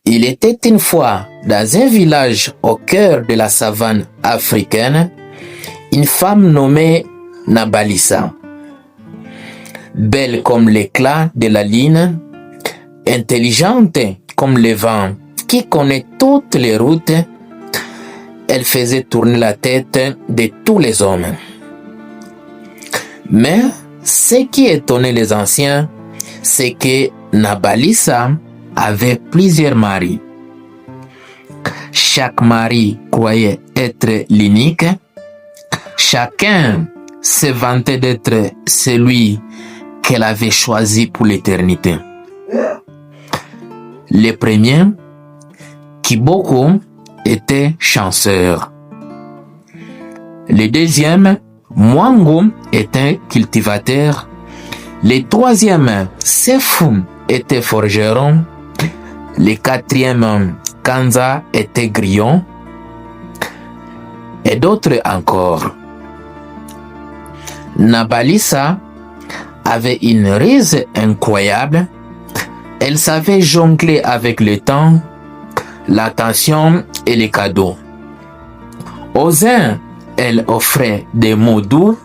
Il était une fois dans un village au cœur de la savane africaine, une femme nommée Nabalissa. Belle comme l'éclat de la lune, intelligente comme le vent qui connaît toutes les routes, elle faisait tourner la tête de tous les hommes. Mais ce qui étonnait les anciens, c'est que Nabalissa avait plusieurs maris. Chaque mari croyait être l'unique. Chacun se vantait d'être celui qu'elle avait choisi pour l'éternité. Le premier, Kiboko, était chanceur. Le deuxième, Mwango, était cultivateur. Le troisième, Sefou, était forgeron. Le quatrième, Kanza, était grillon. Et d'autres encore. Nabalissa avait une ruse incroyable. Elle savait jongler avec le temps, l'attention et les cadeaux. Aux uns, elle offrait des mots doux,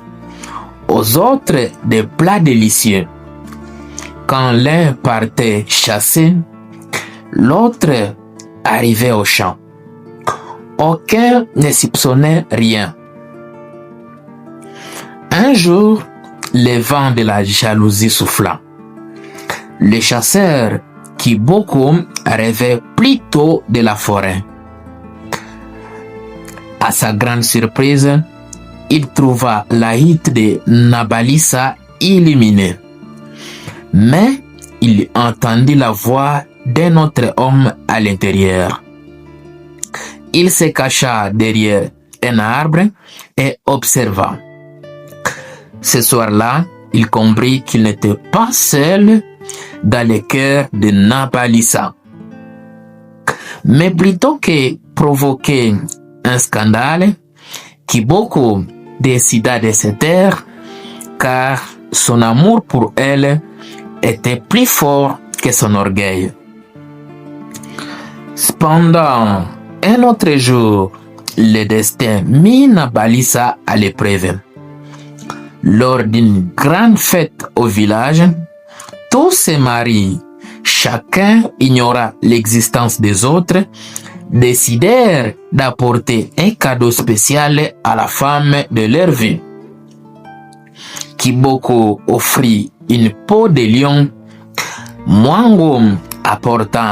aux autres des plats délicieux. Quand l'un partait chasser, l'autre arrivait au champ. Aucun ne soupçonnait rien. Un jour, le vent de la jalousie souffla. Le chasseur, Kiboko, rêvait plutôt de la forêt. À sa grande surprise, il trouva la hutte de Nabalissa illuminée. Mais il entendit la voix d'un autre homme à l'intérieur. Il se cacha derrière un arbre et observa. Ce soir-là, il comprit qu'il n'était pas seul dans le cœur de Nabalissa. Mais plutôt que provoquer un scandale, Kiboko décida de se taire car son amour pour elle était plus fort que son orgueil. Cependant, un autre jour, le destin mit Nabalissa à l'épreuve. Lors d'une grande fête au village, tous ses maris, chacun ignora l'existence des autres, décidèrent d'apporter un cadeau spécial à la femme de leur vie. Kiboko offrit une peau de lion, Mwango apportant